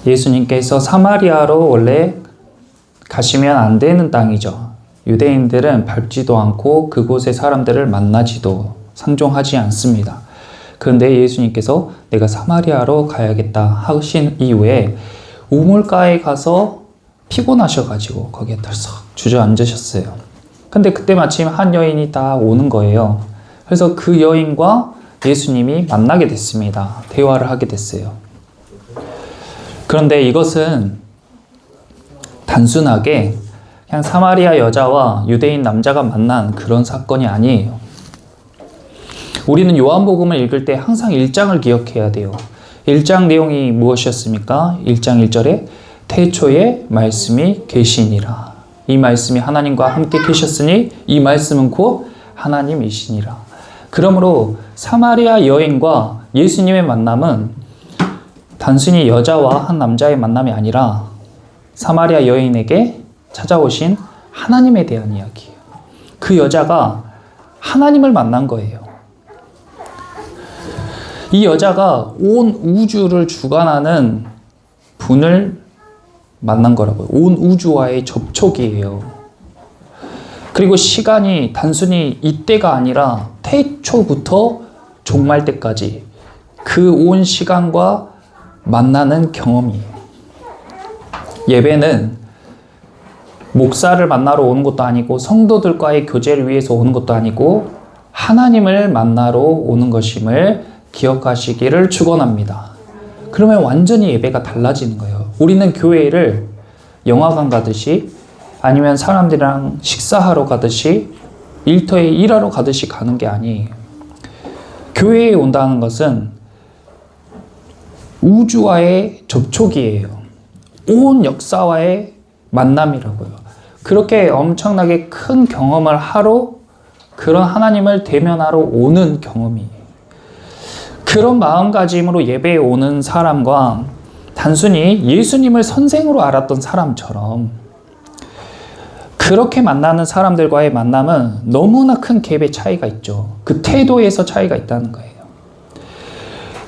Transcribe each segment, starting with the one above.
예수님께서 사마리아로 원래 가시면 안 되는 땅이죠. 유대인들은 밟지도 않고 그곳의 사람들을 만나지도 상종하지 않습니다. 그런데 예수님께서 내가 사마리아로 가야겠다 하신 이후에 우물가에 가서 피곤하셔가지고 거기에 덜썩 주저앉으셨어요. 근데 그때 마침 한 여인이 딱 오는 거예요. 그래서 그 여인과 예수님이 만나게 됐습니다. 대화를 하게 됐어요. 그런데 이것은 단순하게 그냥 사마리아 여자와 유대인 남자가 만난 그런 사건이 아니에요. 우리는 요한복음을 읽을 때 항상 1장을 기억해야 돼요. 1장 내용이 무엇이었습니까? 1장 1절에 태초에 말씀이 계시니라. 이 말씀이 하나님과 함께 계셨으니 이 말씀은 곧 하나님이시니라. 그러므로 사마리아 여인과 예수님의 만남은 단순히 여자와 한 남자의 만남이 아니라 사마리아 여인에게 찾아오신 하나님에 대한 이야기예요. 그 여자가 하나님을 만난 거예요. 이 여자가 온 우주를 주관하는 분을 만난 거라고요. 온 우주와의 접촉이에요. 그리고 시간이 단순히 이때가 아니라 태초부터 종말 때까지 그 온 시간과 만나는 경험이에요. 예배는 목사를 만나러 오는 것도 아니고 성도들과의 교제를 위해서 오는 것도 아니고 하나님을 만나러 오는 것임을 기억하시기를 축원합니다. 그러면 완전히 예배가 달라지는 거예요. 우리는 교회를 영화관 가듯이 아니면 사람들이랑 식사하러 가듯이 일터에 일하러 가듯이 가는 게 아니에요. 교회에 온다는 것은 우주와의 접촉이에요. 온 역사와의 만남이라고요. 그렇게 엄청나게 큰 경험을 하러 그런 하나님을 대면하러 오는 경험이에요. 그런 마음가짐으로 예배에 오는 사람과 단순히 예수님을 선생으로 알았던 사람처럼 그렇게 만나는 사람들과의 만남은 너무나 큰 갭의 차이가 있죠. 그 태도에서 차이가 있다는 거예요.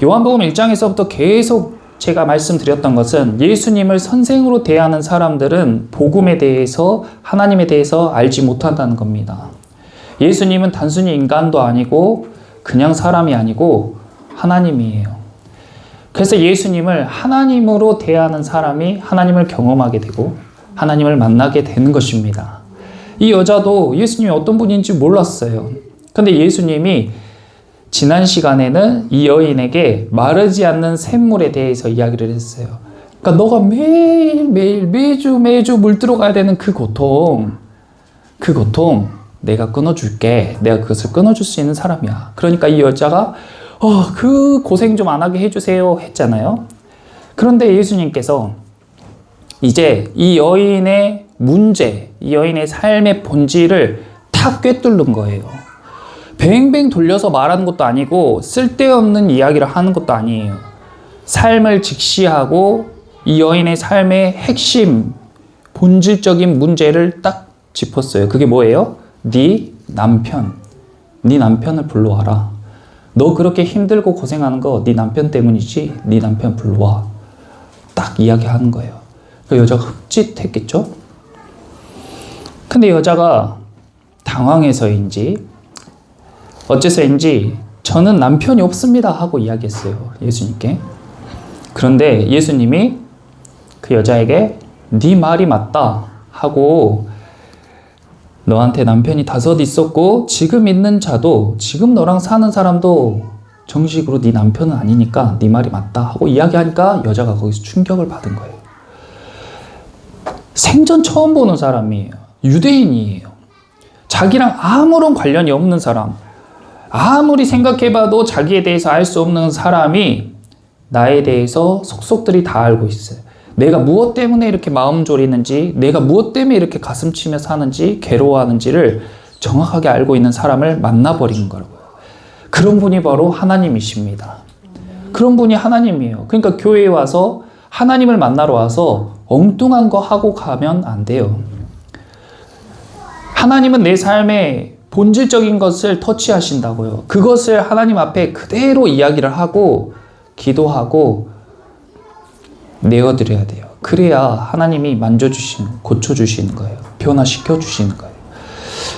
요한복음 1장에서부터 계속 제가 말씀드렸던 것은 예수님을 선생으로 대하는 사람들은 복음에 대해서 하나님에 대해서 알지 못한다는 겁니다. 예수님은 단순히 인간도 아니고 그냥 사람이 아니고 하나님이에요. 그래서 예수님을 하나님으로 대하는 사람이 하나님을 경험하게 되고 하나님을 만나게 되는 것입니다. 이 여자도 예수님이 어떤 분인지 몰랐어요. 근데 예수님이 지난 시간에는 이 여인에게 마르지 않는 샘물에 대해서 이야기를 했어요. 그러니까 너가 매일매일 매주 물 들어가야 되는 그 고통 내가 끊어줄게. 내가 그것을 끊어줄 수 있는 사람이야. 그러니까 이 여자가 그 고생 좀 안 하게 해주세요 했잖아요. 그런데 예수님께서 이제 이 여인의 문제, 이 여인의 삶의 본질을 탁 꿰뚫는 거예요. 뱅뱅 돌려서 말하는 것도 아니고 쓸데없는 이야기를 하는 것도 아니에요. 삶을 직시하고 이 여인의 삶의 핵심, 본질적인 문제를 딱 짚었어요. 그게 뭐예요? 네 남편을 불러와라. 너 그렇게 힘들고 고생하는 거 네 남편 때문이지? 네 남편 불러와. 딱 이야기하는 거예요. 그 여자가 흠칫했겠죠? 근데 여자가 당황해서인지 어째서인지 저는 남편이 없습니다 하고 이야기했어요. 예수님께. 그런데 예수님이 그 여자에게 네 말이 맞다 하고 너한테 남편이 5 있었고 지금 있는 자도 지금 너랑 사는 사람도 정식으로 네 남편은 아니니까 네 말이 맞다 하고 이야기하니까 여자가 거기서 충격을 받은 거예요. 생전 처음 보는 사람이에요. 유대인이에요. 자기랑 아무런 관련이 없는 사람, 아무리 생각해봐도 자기에 대해서 알 수 없는 사람이 나에 대해서 속속들이 다 알고 있어요. 내가 무엇 때문에 이렇게 마음 졸이는지, 내가 무엇 때문에 이렇게 가슴 치며 사는지, 괴로워하는지를 정확하게 알고 있는 사람을 만나버리는 거라고요. 그런 분이 바로 하나님이십니다. 그런 분이 하나님이에요. 그러니까 교회에 와서 하나님을 만나러 와서 엉뚱한 거 하고 가면 안 돼요. 하나님은 내 삶의 본질적인 것을 터치하신다고요. 그것을 하나님 앞에 그대로 이야기를 하고 기도하고 내어드려야 돼요. 그래야 하나님이 고쳐주시는 거예요. 변화시켜주시는 거예요.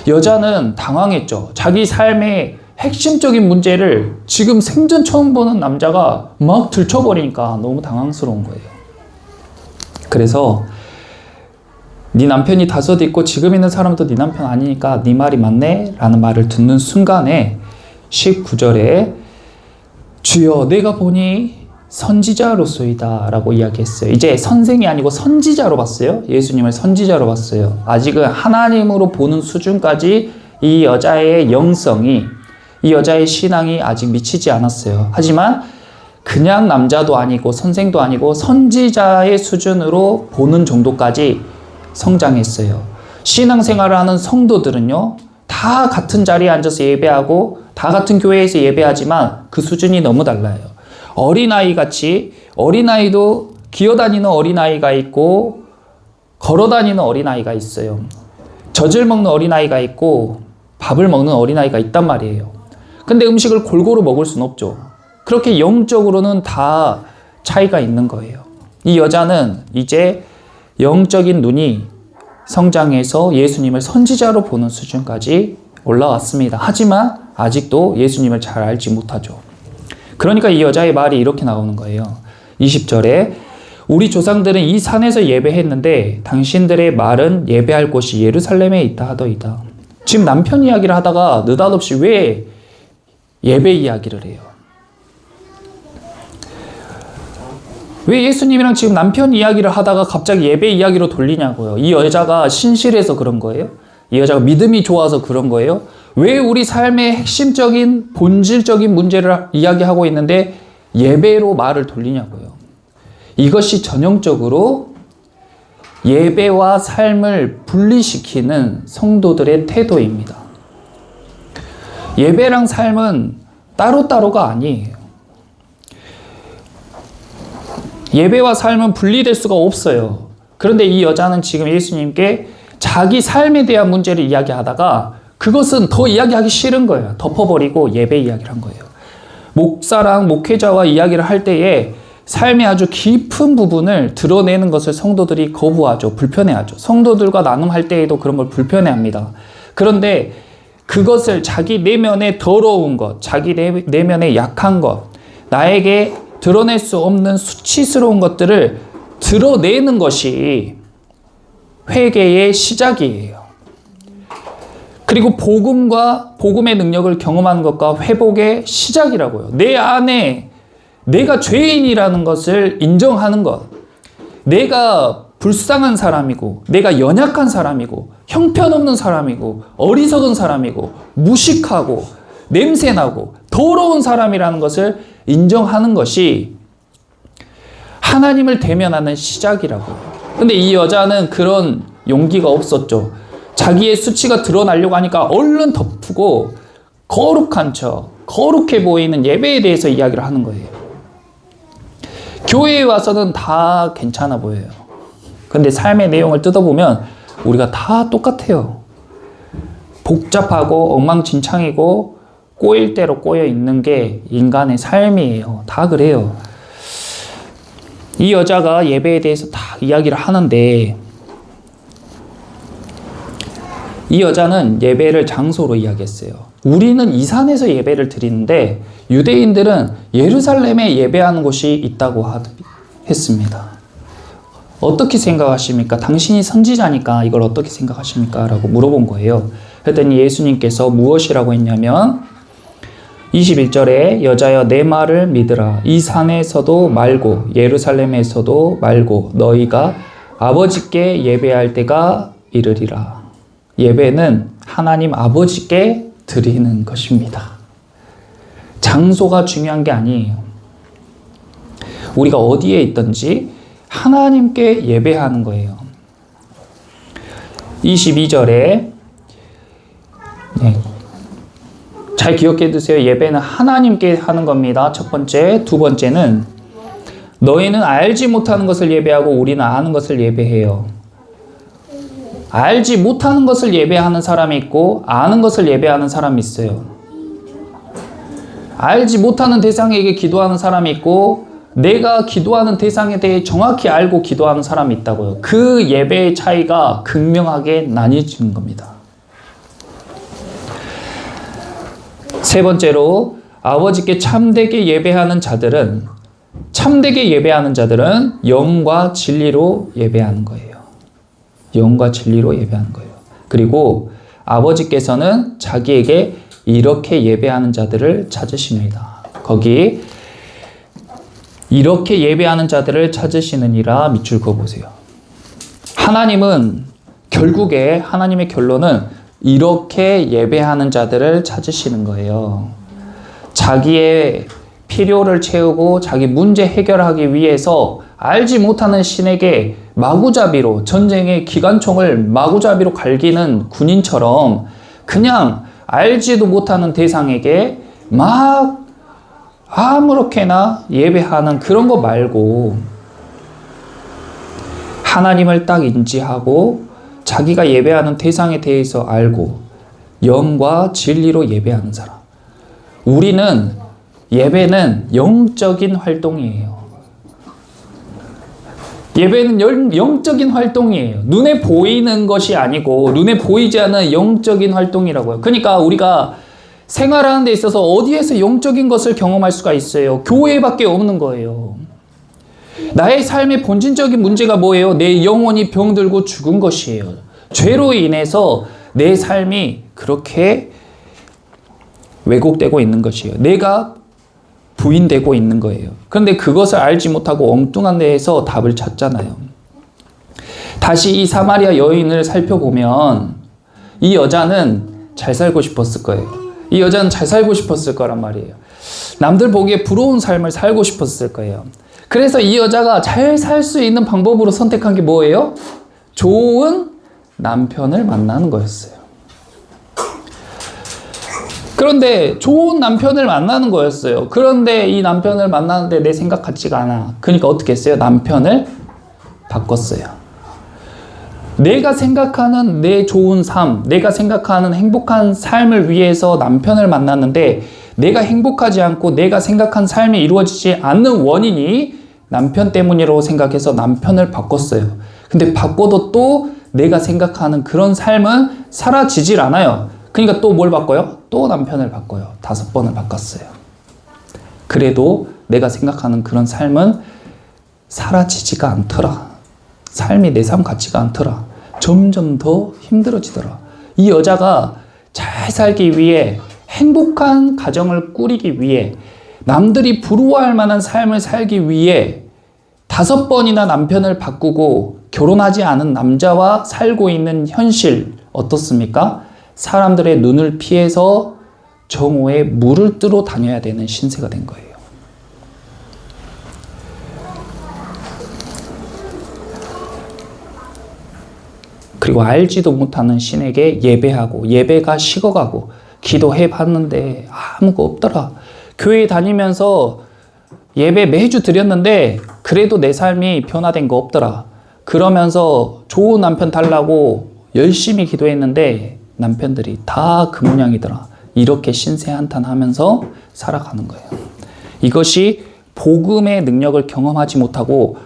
여자는 당황했죠. 자기 삶의 핵심적인 문제를 지금 생전 처음 보는 남자가 막 들춰버리니까 너무 당황스러운 거예요. 그래서 네 남편이 다섯 있고 지금 있는 사람도 네 남편 아니니까 네 말이 맞네? 라는 말을 듣는 순간에 19절에 주여 내가 보니 선지자로소이다 라고 이야기했어요. 이제 선생이 아니고 선지자로 봤어요. 예수님을 선지자로 봤어요. 아직은 하나님으로 보는 수준까지 이 여자의 영성이, 이 여자의 신앙이 아직 미치지 않았어요. 하지만 그냥 남자도 아니고 선생도 아니고 선지자의 수준으로 보는 정도까지 성장했어요. 신앙생활을 하는 성도들은요, 다 같은 자리에 앉아서 예배하고 다 같은 교회에서 예배하지만 그 수준이 너무 달라요. 어린아이 같이, 어린아이도 기어다니는 어린아이가 있고 걸어다니는 어린아이가 있어요. 젖을 먹는 어린아이가 있고 밥을 먹는 어린아이가 있단 말이에요. 근데 음식을 골고루 먹을 수는 없죠. 그렇게 영적으로는 다 차이가 있는 거예요. 이 여자는 이제 영적인 눈이 성장해서 예수님을 선지자로 보는 수준까지 올라왔습니다. 하지만 아직도 예수님을 잘 알지 못하죠. 그러니까 이 여자의 말이 이렇게 나오는 거예요. 20절에 우리 조상들은 이 산에서 예배했는데 당신들의 말은 예배할 곳이 예루살렘에 있다 하더이다. 지금 남편 이야기를 하다가 느닷없이 왜 예배 이야기를 해요? 왜 예수님이랑 지금 남편 이야기를 하다가 갑자기 예배 이야기로 돌리냐고요? 이 여자가 신실해서 그런 거예요? 이 여자가 믿음이 좋아서 그런 거예요? 왜 우리 삶의 핵심적인 본질적인 문제를 이야기하고 있는데 예배로 말을 돌리냐고요? 이것이 전형적으로 예배와 삶을 분리시키는 성도들의 태도입니다. 예배랑 삶은 따로따로가 아니에요. 예배와 삶은 분리될 수가 없어요. 그런데 이 여자는 지금 예수님께 자기 삶에 대한 문제를 이야기하다가 그것은 더 이야기하기 싫은 거예요. 덮어버리고 예배 이야기를 한 거예요. 목사랑 목회자와 이야기를 할 때에 삶의 아주 깊은 부분을 드러내는 것을 성도들이 거부하죠. 불편해하죠. 성도들과 나눔할 때에도 그런 걸 불편해합니다. 그런데 그것을 자기 내면의 더러운 것, 자기 내면의 약한 것, 나에게 드러낼 수 없는 수치스러운 것들을 드러내는 것이 회개의 시작이에요. 그리고 복음의 능력을 경험하는 것과 회복의 시작이라고요. 내 안에 내가 죄인이라는 것을 인정하는 것, 내가 불쌍한 사람이고 내가 연약한 사람이고 형편없는 사람이고 어리석은 사람이고 무식하고 냄새나고 더러운 사람이라는 것을 인정하는 것이 하나님을 대면하는 시작이라고요. 근데 이 여자는 그런 용기가 없었죠. 자기의 수치가 드러나려고 하니까 얼른 덮고 거룩한 척, 거룩해 보이는 예배에 대해서 이야기를 하는 거예요. 교회에 와서는 다 괜찮아 보여요. 근데 삶의 내용을 뜯어보면 우리가 다 똑같아요. 복잡하고 엉망진창이고 꼬일 대로 꼬여 있는 게 인간의 삶이에요. 다 그래요. 이 여자가 예배에 대해서 다 이야기를 하는데 이 여자는 예배를 장소로 이야기했어요. 우리는 이 산에서 예배를 드리는데 유대인들은 예루살렘에 예배하는 곳이 있다고 했습니다. 어떻게 생각하십니까? 당신이 선지자니까 이걸 어떻게 생각하십니까? 라고 물어본 거예요. 그랬더니 예수님께서 무엇이라고 했냐면 21절에 여자여 내 말을 믿으라. 이 산에서도 말고 예루살렘에서도 말고 너희가 아버지께 예배할 때가 이르리라. 예배는 하나님 아버지께 드리는 것입니다. 장소가 중요한 게 아니에요. 우리가 어디에 있든지 하나님께 예배하는 거예요. 22절에 잘 기억해 두세요. 예배는 하나님께 하는 겁니다. 첫 번째. 두 번째는 너희는 알지 못하는 것을 예배하고 우리는 아는 것을 예배해요. 알지 못하는 것을 예배하는 사람이 있고 아는 것을 예배하는 사람이 있어요. 알지 못하는 대상에게 기도하는 사람이 있고 내가 기도하는 대상에 대해 정확히 알고 기도하는 사람이 있다고요. 그 예배의 차이가 극명하게 나뉘어지는 겁니다. 세 번째로 아버지께 참되게 예배하는 자들은 영과 진리로 예배하는 거예요. 영과 진리로 예배하는 거예요. 그리고 아버지께서는 자기에게 이렇게 예배하는 자들을 찾으십니다. 거기 이렇게 예배하는 자들을 찾으시느니라 밑줄 그어보세요. 결국에 하나님의 결론은 이렇게 예배하는 자들을 찾으시는 거예요. 자기의 필요를 채우고 자기 문제 해결하기 위해서 알지 못하는 신에게 마구잡이로, 전쟁의 기관총을 마구잡이로 갈기는 군인처럼 그냥 알지도 못하는 대상에게 막 아무렇게나 예배하는 그런 거 말고 하나님을 딱 인지하고 자기가 예배하는 대상에 대해서 알고 영과 진리로 예배하는 사람. 예배는 영적인 활동이에요. 예배는 영적인 활동이에요. 눈에 보이는 것이 아니고 눈에 보이지 않는 영적인 활동이라고요. 그러니까 우리가 생활하는 데 있어서 어디에서 영적인 것을 경험할 수가 있어요? 교회밖에 없는 거예요. 나의 삶의 본질적인 문제가 뭐예요? 내 영혼이 병들고 죽은 것이에요. 죄로 인해서 내 삶이 그렇게 왜곡되고 있는 것이에요. 내가 부인되고 있는 거예요. 그런데 그것을 알지 못하고 엉뚱한 데에서 답을 찾잖아요. 다시 이 사마리아 여인을 살펴보면 이 여자는 잘 살고 싶었을 거예요. 이 여자는 잘 살고 싶었을 거란 말이에요. 남들 보기에 부러운 삶을 살고 싶었을 거예요. 그래서 이 여자가 잘 살 수 있는 방법으로 선택한 게 뭐예요? 좋은 남편을 만나는 거였어요. 그런데 좋은 남편을 만나는 거였어요. 그런데 이 남편을 만나는데 내 생각 같지가 않아. 그러니까 어떻게 했어요? 남편을 바꿨어요. 내가 생각하는 내 좋은 삶, 내가 생각하는 행복한 삶을 위해서 남편을 만났는데 내가 행복하지 않고 내가 생각한 삶이 이루어지지 않는 원인이 남편 때문이라고 생각해서 남편을 바꿨어요. 근데 바꿔도 또 내가 생각하는 그런 삶은 사라지질 않아요. 그러니까 또 뭘 바꿔요? 또 남편을 바꿔요. 5번을 바꿨어요. 그래도 내가 생각하는 그런 삶은 사라지지가 않더라. 삶이 내 삶 같지가 않더라. 점점 더 힘들어지더라. 이 여자가 잘 살기 위해, 행복한 가정을 꾸리기 위해, 남들이 부러워할 만한 삶을 살기 위해 5번이나 남편을 바꾸고 결혼하지 않은 남자와 살고 있는 현실 어떻습니까? 사람들의 눈을 피해서 정오에 물을 뜨러 다녀야 되는 신세가 된 거예요. 그리고 알지도 못하는 신에게 예배하고 예배가 식어가고 기도해 봤는데 아무것도 없더라. 교회 다니면서 예배 매주 드렸는데 그래도 내 삶이 변화된 거 없더라. 그러면서 좋은 남편 달라고 열심히 기도했는데 남편들이 다 그 모양이더라. 이렇게 신세 한탄하면서 살아가는 거예요. 이것이 복음의 능력을 경험하지 못하고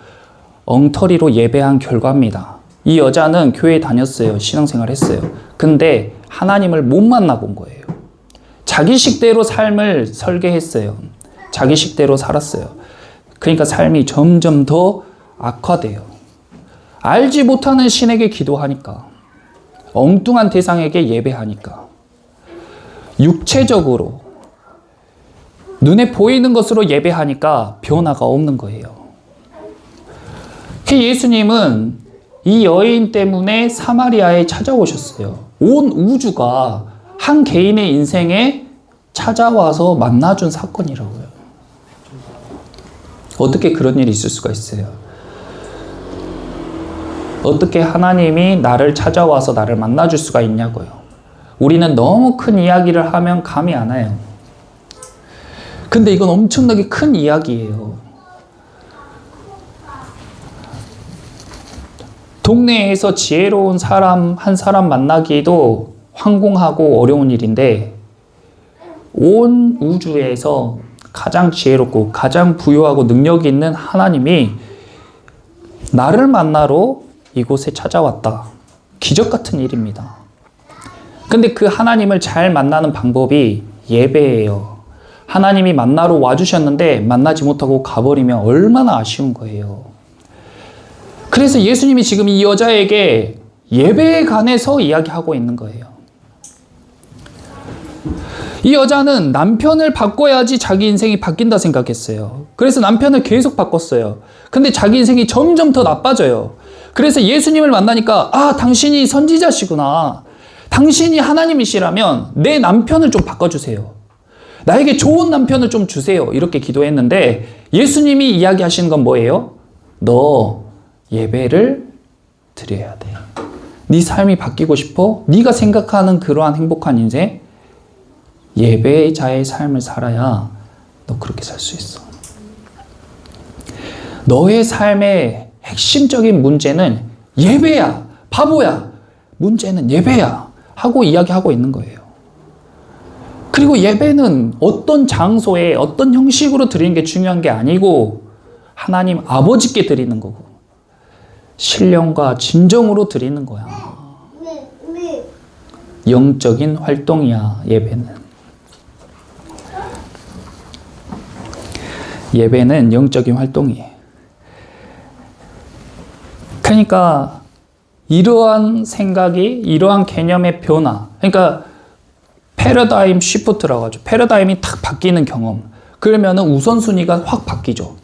엉터리로 예배한 결과입니다. 이 여자는 교회에 다녔어요. 신앙생활 했어요. 근데 하나님을 못 만나본 거예요. 자기식대로 삶을 설계했어요. 자기식대로 살았어요. 그러니까 삶이 점점 더 악화돼요. 알지 못하는 신에게 기도하니까, 엉뚱한 대상에게 예배하니까, 육체적으로 눈에 보이는 것으로 예배하니까 변화가 없는 거예요. 예수님은 이 여인 때문에 사마리아에 찾아오셨어요. 온 우주가 한 개인의 인생에 찾아와서 만나준 사건이라고요. 어떻게 그런 일이 있을 수가 있어요? 어떻게 하나님이 나를 찾아와서 나를 만나줄 수가 있냐고요. 우리는 너무 큰 이야기를 하면 감이 안 와요. 근데 이건 엄청나게 큰 이야기예요. 동네에서 지혜로운 사람 한 사람 만나기도 황공하고 어려운 일인데 온 우주에서 가장 지혜롭고 가장 부유하고 능력이 있는 하나님이 나를 만나러 이곳에 찾아왔다. 기적 같은 일입니다. 근데 그 하나님을 잘 만나는 방법이 예배예요. 하나님이 만나러 와주셨는데 만나지 못하고 가버리면 얼마나 아쉬운 거예요. 그래서 예수님이 지금 이 여자에게 예배에 관해서 이야기하고 있는 거예요. 이 여자는 남편을 바꿔야지 자기 인생이 바뀐다 생각했어요. 그래서 남편을 계속 바꿨어요. 근데 자기 인생이 점점 더 나빠져요. 그래서 예수님을 만나니까 당신이 선지자시구나. 당신이 하나님이시라면 내 남편을 좀 바꿔주세요. 나에게 좋은 남편을 좀 주세요. 이렇게 기도했는데 예수님이 이야기하시는 건 뭐예요? 너 예배를 드려야 돼. 네 삶이 바뀌고 싶어? 네가 생각하는 그러한 행복한 인생? 예배자의 삶을 살아야 너 그렇게 살 수 있어. 너의 삶의 핵심적인 문제는 예배야. 바보야. 문제는 예배야. 하고 이야기하고 있는 거예요. 그리고 예배는 어떤 장소에 어떤 형식으로 드리는 게 중요한 게 아니고 하나님 아버지께 드리는 거고 신령과 진정으로 드리는 거야. 영적인 활동이야, 예배는. 예배는 영적인 활동이에요. 그러니까 이러한 생각이, 이러한 개념의 변화, 그러니까 패러다임 시프트라고 하죠. 패러다임이 탁 바뀌는 경험. 그러면 우선순위가 확 바뀌죠.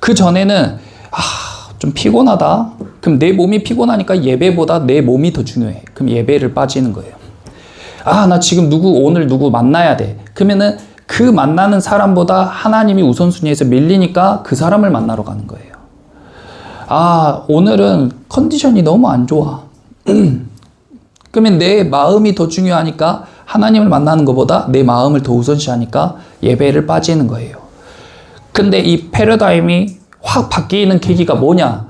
그 전에는 좀 피곤하다. 그럼 내 몸이 피곤하니까 예배보다 내 몸이 더 중요해. 그럼 예배를 빠지는 거예요. 나 지금 오늘 누구 만나야 돼. 그러면은 그 만나는 사람보다 하나님이 우선순위에서 밀리니까 그 사람을 만나러 가는 거예요. 오늘은 컨디션이 너무 안 좋아. 그러면 내 마음이 더 중요하니까 하나님을 만나는 것보다 내 마음을 더 우선시하니까 예배를 빠지는 거예요. 근데 이 패러다임이 확 바뀌는 계기가 뭐냐?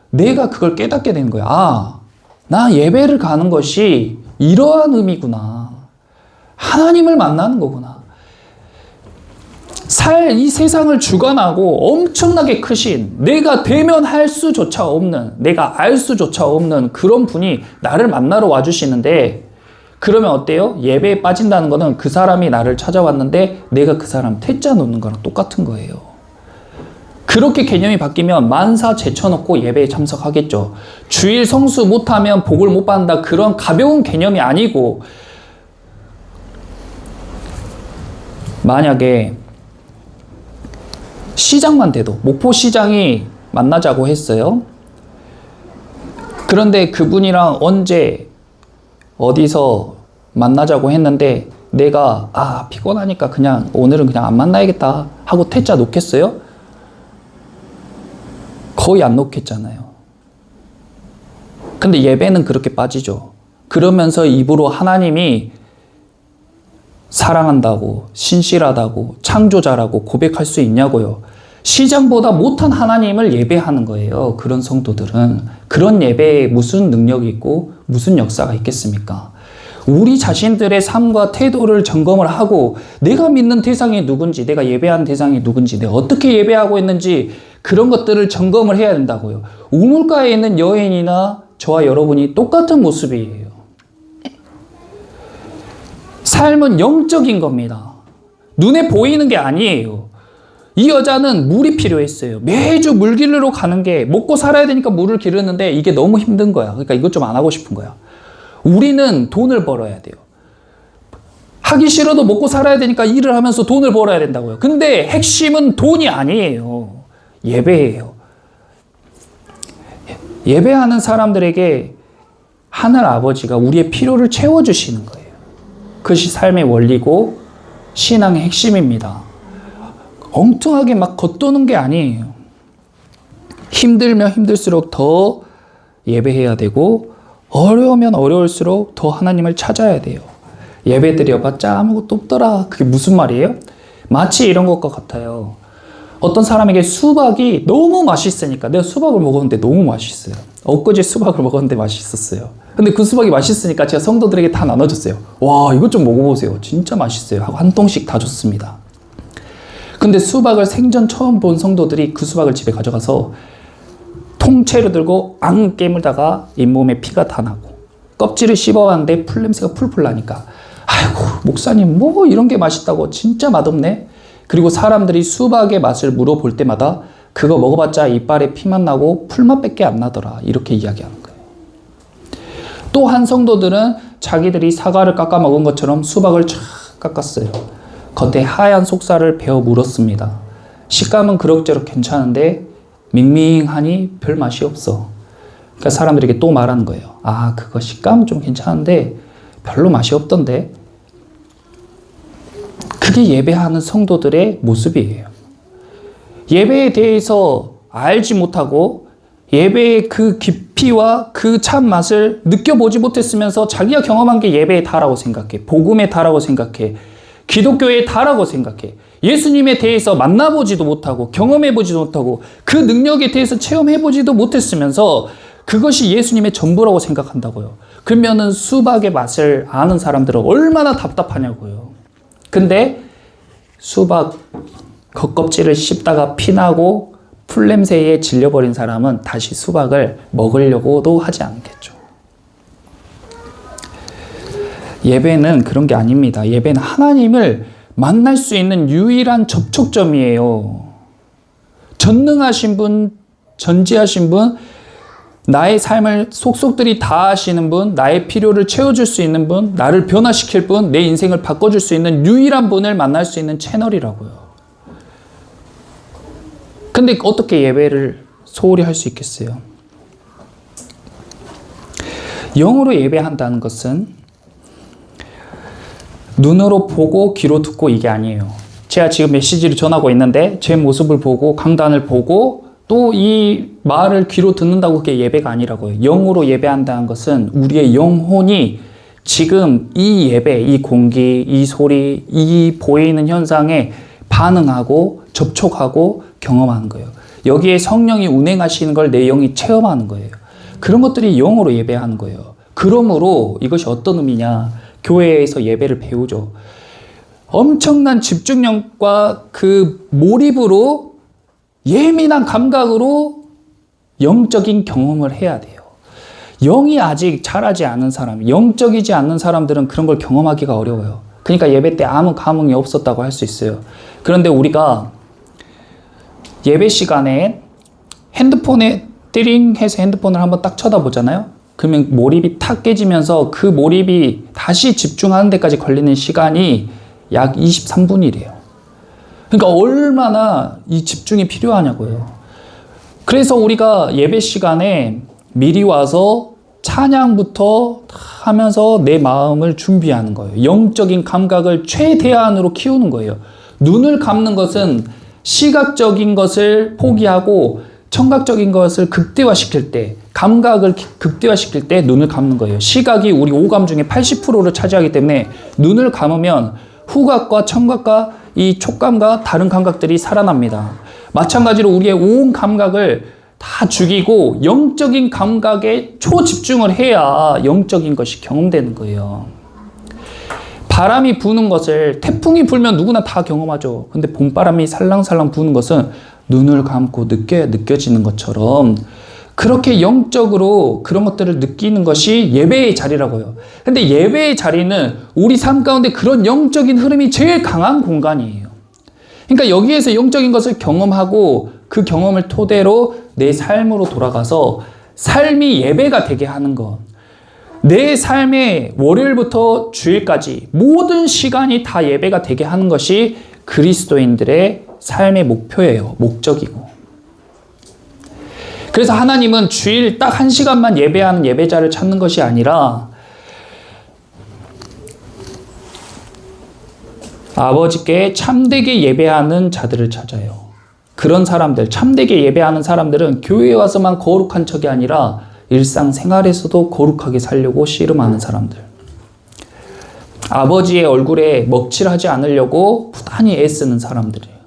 내가 그걸 깨닫게 되는 거야. 나 예배를 가는 것이 이러한 의미구나. 하나님을 만나는 거구나. 이 세상을 주관하고 엄청나게 크신, 내가 대면할 수조차 없는, 내가 알 수조차 없는 그런 분이 나를 만나러 와주시는데, 그러면 어때요? 예배에 빠진다는 거는 그 사람이 나를 찾아왔는데 내가 그 사람 퇴짜 놓는 거랑 똑같은 거예요. 그렇게 개념이 바뀌면 만사 제쳐놓고 예배에 참석하겠죠. 주일 성수 못하면 복을 못 받는다, 그런 가벼운 개념이 아니고, 만약에 시장만 돼도, 목포시장이 만나자고 했어요. 그런데 그분이랑 언제 어디서 만나자고 했는데 내가 피곤하니까 오늘은 그냥 안 만나야겠다 하고 퇴짜 놓겠어요? 거의 안 놓겠잖아요. 근데 예배는 그렇게 빠지죠. 그러면서 입으로 하나님이 사랑한다고, 신실하다고, 창조자라고 고백할 수 있냐고요. 시장보다 못한 하나님을 예배하는 거예요. 그런 성도들은. 그런 예배에 무슨 능력이 있고 무슨 역사가 있겠습니까? 우리 자신들의 삶과 태도를 점검을 하고 내가 믿는 대상이 누군지, 내가 예배하는 대상이 누군지, 내가 어떻게 예배하고 있는지 그런 것들을 점검을 해야 된다고요. 우물가에 있는 여인이나 저와 여러분이 똑같은 모습이에요. 삶은 영적인 겁니다. 눈에 보이는 게 아니에요. 이 여자는 물이 필요했어요. 매주 물 길르러 가는 게, 먹고 살아야 되니까 물을 기르는데 이게 너무 힘든 거야. 그러니까 이것 좀 안 하고 싶은 거야. 우리는 돈을 벌어야 돼요. 하기 싫어도 먹고 살아야 되니까 일을 하면서 돈을 벌어야 된다고요. 근데 핵심은 돈이 아니에요. 예배예요. 예배하는 사람들에게 하늘 아버지가 우리의 필요를 채워주시는 거예요. 그것이 삶의 원리고 신앙의 핵심입니다. 엉뚱하게 막 겉도는 게 아니에요. 힘들면 힘들수록 더 예배해야 되고, 어려우면 어려울수록 더 하나님을 찾아야 돼요. 예배 드려봤자 아무것도 없더라. 그게 무슨 말이에요? 마치 이런 것과 같아요. 어떤 사람에게 수박이 너무 맛있으니까, 내가 수박을 먹었는데 너무 맛있어요. 엊그제 수박을 먹었는데 맛있었어요. 근데 그 수박이 맛있으니까 제가 성도들에게 다 나눠줬어요. 와, 이것 좀 먹어보세요. 진짜 맛있어요. 하고 한 통씩 다 줬습니다. 근데 수박을 생전 처음 본 성도들이 그 수박을 집에 가져가서 통째로 들고 앙 깨물다가 잇몸에 피가 다 나고 껍질을 씹어봤는데 풀냄새가 풀풀 나니까 아이고 목사님 뭐 이런 게 맛있다고 진짜 맛없네. 그리고 사람들이 수박의 맛을 물어볼 때마다 그거 먹어봤자 이빨에 피만 나고 풀맛밖에 안 나더라 이렇게 이야기하는 거예요. 또 한 성도들은 자기들이 사과를 깎아 먹은 것처럼 수박을 쫙 깎았어요. 겉에 하얀 속살을 베어 물었습니다. 식감은 그럭저럭 괜찮은데 밍밍하니 별 맛이 없어. 그러니까 사람들에게 또 말하는 거예요. 아, 그거 식감은 좀 괜찮은데 별로 맛이 없던데. 그게 예배하는 성도들의 모습이에요. 예배에 대해서 알지 못하고 예배의 그 깊이와 그 참맛을 느껴보지 못했으면서 자기가 경험한 게 예배의 다라고 생각해. 복음의 다라고 생각해. 기독교의 다라고 생각해. 예수님에 대해서 만나보지도 못하고 경험해보지도 못하고 그 능력에 대해서 체험해보지도 못했으면서 그것이 예수님의 전부라고 생각한다고요. 그러면은 수박의 맛을 아는 사람들은 얼마나 답답하냐고요. 근데 수박 겉껍질을 씹다가 피나고 풀냄새에 질려버린 사람은 다시 수박을 먹으려고도 하지 않겠죠. 예배는 그런 게 아닙니다. 예배는 하나님을 만날 수 있는 유일한 접촉점이에요. 전능하신 분, 전지하신 분, 나의 삶을 속속들이 다 아시는 분, 나의 필요를 채워줄 수 있는 분, 나를 변화시킬 분, 내 인생을 바꿔줄 수 있는 유일한 분을 만날 수 있는 채널이라고요. 근데 어떻게 예배를 소홀히 할 수 있겠어요? 영으로 예배한다는 것은 눈으로 보고 귀로 듣고 이게 아니에요. 제가 지금 메시지를 전하고 있는데 제 모습을 보고 강단을 보고 또 이 말을 귀로 듣는다고 그게 예배가 아니라고요. 영으로 예배한다는 것은 우리의 영혼이 지금 이 예배, 이 공기, 이 소리, 이 보이는 현상에 반응하고 접촉하고 경험하는 거예요. 여기에 성령이 운행하시는 걸 내 영이 체험하는 거예요. 그런 것들이 영으로 예배하는 거예요. 그러므로 이것이 어떤 의미냐? 교회에서 예배를 배우죠. 엄청난 집중력과 그 몰입으로 예민한 감각으로 영적인 경험을 해야 돼요. 영이 아직 자라지 않은 사람, 영적이지 않는 사람들은 그런 걸 경험하기가 어려워요. 그러니까 예배 때 아무 감흥이 없었다고 할 수 있어요. 그런데 우리가 예배 시간에 핸드폰에 띠링해서 핸드폰을 한번 딱 쳐다보잖아요. 그러면 몰입이 탁 깨지면서 그 몰입이 다시 집중하는 데까지 걸리는 시간이 약 23분이래요. 그러니까 얼마나 이 집중이 필요하냐고요. 그래서 우리가 예배 시간에 미리 와서 찬양부터 하면서 내 마음을 준비하는 거예요. 영적인 감각을 최대한으로 키우는 거예요. 눈을 감는 것은 시각적인 것을 포기하고 청각적인 것을 극대화시킬 때, 감각을 극대화시킬 때 눈을 감는 거예요. 시각이 우리 오감 중에 80%를 차지하기 때문에 눈을 감으면 후각과 청각과 이 촉감과 다른 감각들이 살아납니다. 마찬가지로 우리의 온 감각을 다 죽이고 영적인 감각에 초집중을 해야 영적인 것이 경험되는 거예요. 바람이 부는 것을, 태풍이 불면 누구나 다 경험하죠. 근데 봄바람이 살랑살랑 부는 것은 눈을 감고 느껴지는 것처럼 그렇게 영적으로 그런 것들을 느끼는 것이 예배의 자리라고요. 근데 예배의 자리는 우리 삶 가운데 그런 영적인 흐름이 제일 강한 공간이에요. 그러니까 여기에서 영적인 것을 경험하고 그 경험을 토대로 내 삶으로 돌아가서 삶이 예배가 되게 하는 것. 내 삶의 월요일부터 주일까지 모든 시간이 다 예배가 되게 하는 것이 그리스도인들의 삶의 목표예요. 목적이고. 그래서 하나님은 주일 딱 1시간만 예배하는 예배자를 찾는 것이 아니라 아버지께 참되게 예배하는 자들을 찾아요. 그런 사람들, 참되게 예배하는 사람들은 교회에 와서만 거룩한 척이 아니라 일상생활에서도 거룩하게 살려고 씨름하는 사람들. 아버지의 얼굴에 먹칠하지 않으려고 부단히 애쓰는 사람들이에요.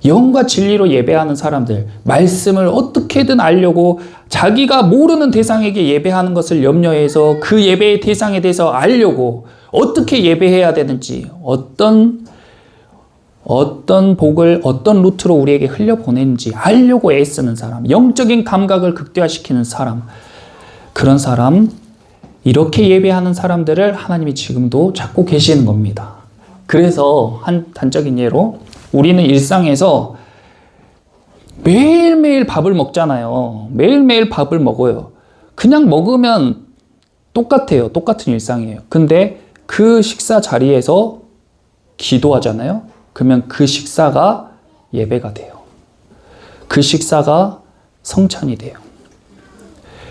영과 진리로 예배하는 사람들, 말씀을 어떻게든 알려고 자기가 모르는 대상에게 예배하는 것을 염려해서 그 예배의 대상에 대해서 알려고 어떻게 예배해야 되는지, 어떤 어떤 복을 어떤 루트로 우리에게 흘려보내는지 알려고 애쓰는 사람, 영적인 감각을 극대화시키는 사람, 그런 사람, 이렇게 예배하는 사람들을 하나님이 지금도 찾고 계시는 겁니다. 그래서 한 단적인 예로 우리는 일상에서 매일매일 밥을 먹잖아요. 매일매일 밥을 먹어요. 그냥 먹으면 똑같아요. 똑같은 일상이에요. 근데 그 식사 자리에서 기도하잖아요. 그러면 그 식사가 예배가 돼요. 그 식사가 성찬이 돼요.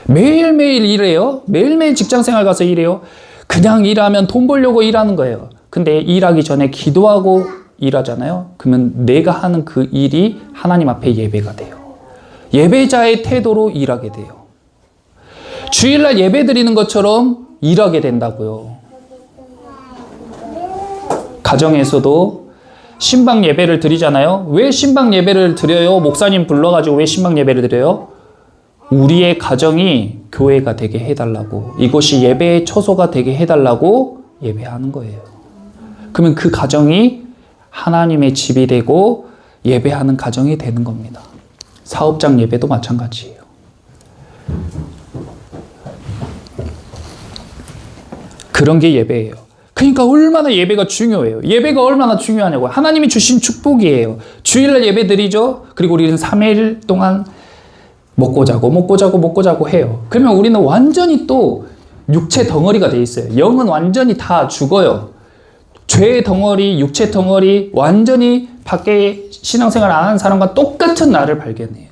매일매일 일해요. 매일매일 직장생활 가서 일해요. 그냥 일하면 돈 벌려고 일하는 거예요. 근데 일하기 전에 기도하고 일하잖아요. 그러면 내가 하는 그 일이 하나님 앞에 예배가 돼요. 예배자의 태도로 일하게 돼요. 주일날 예배 드리는 것처럼 일하게 된다고요. 가정에서도 신방 예배를 드리잖아요. 왜 신방 예배를 드려요? 목사님 불러가지고 왜 신방 예배를 드려요? 우리의 가정이 교회가 되게 해달라고, 이것이 예배의 처소가 되게 해달라고 예배하는 거예요. 그러면 그 가정이 하나님의 집이 되고 예배하는 가정이 되는 겁니다. 사업장 예배도 마찬가지예요. 그런 게 예배예요. 그러니까 얼마나 예배가 중요해요. 예배가 얼마나 중요하냐고요. 하나님이 주신 축복이에요. 주일날 예배 드리죠. 그리고 우리는 3일 동안 먹고 자고 해요. 그러면 우리는 완전히 또 육체 덩어리가 돼 있어요. 영은 완전히 다 죽어요. 죄의 덩어리, 육체 덩어리, 완전히 밖에 신앙생활 안 하는 사람과 똑같은 나를 발견해요.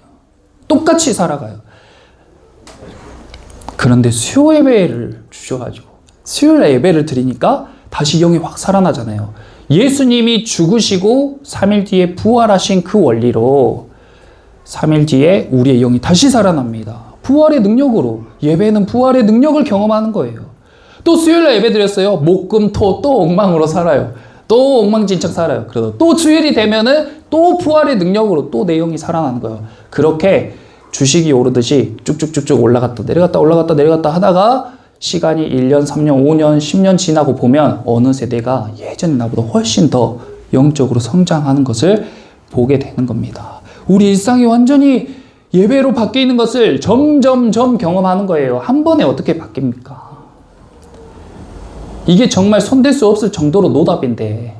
똑같이 살아가요. 그런데 수요 예배를 주셔가지고 수요일 예배를 드리니까 다시 영이 확 살아나잖아요. 예수님이 죽으시고 3일 뒤에 부활하신 그 원리로 3일 뒤에 우리의 영이 다시 살아납니다. 부활의 능력으로. 예배는 부활의 능력을 경험하는 거예요. 또 수요일날 예배 드렸어요. 목, 금, 토 또 엉망으로 살아요. 또 엉망진창 살아요. 그래서 또 주일이 되면은 또 부활의 능력으로 또 내 영이 살아나는 거예요. 그렇게 주식이 오르듯이 쭉쭉쭉쭉 올라갔다 내려갔다 올라갔다 내려갔다 하다가 시간이 1년, 3년, 5년, 10년 지나고 보면 어느새 내가 예전 나보다 훨씬 더 영적으로 성장하는 것을 보게 되는 겁니다. 우리 일상이 완전히 예배로 바뀌는 것을 점점점 경험하는 거예요. 한 번에 어떻게 바뀝니까? 이게 정말 손댈 수 없을 정도로 노답인데,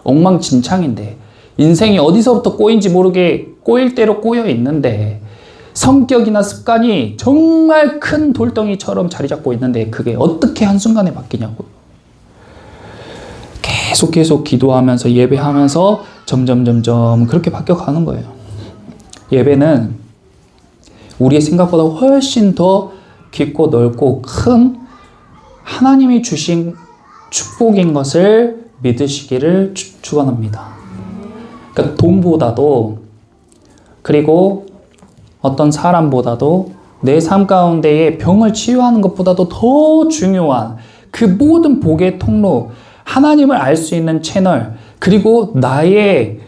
엉망진창인데, 인생이 어디서부터 꼬인지 모르게 꼬일 대로 꼬여 있는데, 성격이나 습관이 정말 큰 돌덩이처럼 자리 잡고 있는데 그게 어떻게 한순간에 바뀌냐고요. 계속 기도하면서 예배하면서 점점 그렇게 바뀌어가는 거예요. 예배는 우리의 생각보다 훨씬 더 깊고 넓고 큰 하나님이 주신 축복인 것을 믿으시기를 축원합니다. 그러니까 돈보다도, 그리고 어떤 사람보다도, 내 삶 가운데에 병을 치유하는 것보다도 더 중요한 그 모든 복의 통로, 하나님을 알 수 있는 채널, 그리고 나의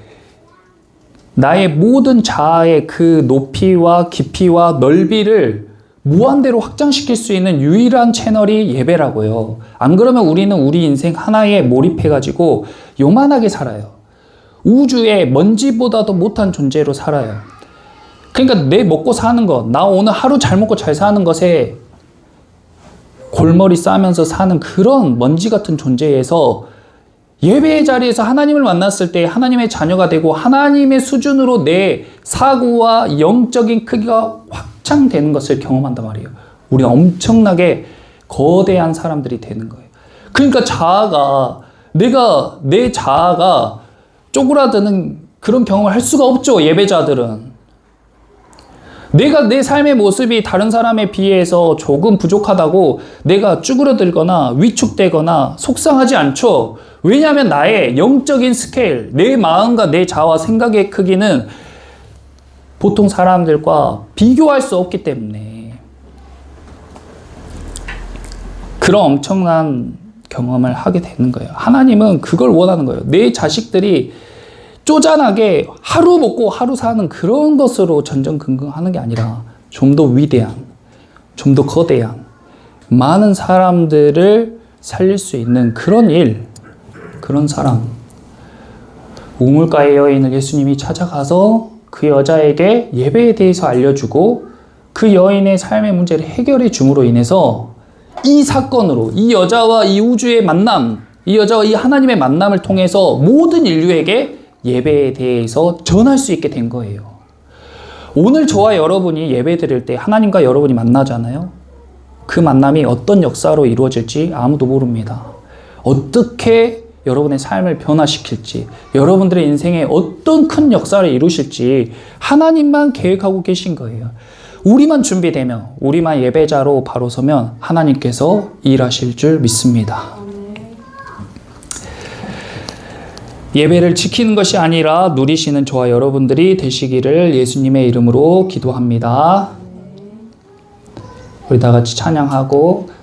모든 자아의 그 높이와 깊이와 넓이를 무한대로 확장시킬 수 있는 유일한 채널이 예배라고요. 안 그러면 우리는 우리 인생 하나에 몰입해가지고 요만하게 살아요. 우주의 먼지보다도 못한 존재로 살아요. 그러니까 내 먹고 사는 것, 나 오늘 하루 잘 먹고 잘 사는 것에 골머리 싸면서 사는 그런 먼지 같은 존재에서 예배의 자리에서 하나님을 만났을 때 하나님의 자녀가 되고 하나님의 수준으로 내 사고와 영적인 크기가 확장되는 것을 경험한단 말이에요. 우리는 엄청나게 거대한 사람들이 되는 거예요. 그러니까 내 자아가 쪼그라드는 그런 경험을 할 수가 없죠, 예배자들은. 내가 내 삶의 모습이 다른 사람에 비해서 조금 부족하다고 내가 쭈그러들거나 위축되거나 속상하지 않죠. 왜냐하면 나의 영적인 스케일, 내 마음과 내 자아와 생각의 크기는 보통 사람들과 비교할 수 없기 때문에 그런 엄청난 경험을 하게 되는 거예요. 하나님은 그걸 원하는 거예요. 내 자식들이 쪼잔하게 하루 먹고 하루 사는 그런 것으로 전전긍긍하는 게 아니라 좀 더 위대한, 좀 더 거대한, 많은 사람들을 살릴 수 있는 그런 일, 그런 사람. 우물가의 여인을 예수님이 찾아가서 그 여자에게 예배에 대해서 알려주고 그 여인의 삶의 문제를 해결해 줌으로 인해서 이 사건으로 이 여자와 이 우주의 만남, 이 여자와 이 하나님의 만남을 통해서 모든 인류에게 예배에 대해서 전할 수 있게 된 거예요. 오늘 저와 여러분이 예배 드릴 때 하나님과 여러분이 만나잖아요. 그 만남이 어떤 역사로 이루어질지 아무도 모릅니다. 어떻게 여러분의 삶을 변화시킬지, 여러분들의 인생에 어떤 큰 역사를 이루실지 하나님만 계획하고 계신 거예요. 우리만 준비되면, 우리만 예배자로 바로 서면 하나님께서 일하실 줄 믿습니다. 예배를 지키는 것이 아니라 누리시는 저와 여러분들이 되시기를 예수님의 이름으로 기도합니다. 우리 다 같이 찬양하고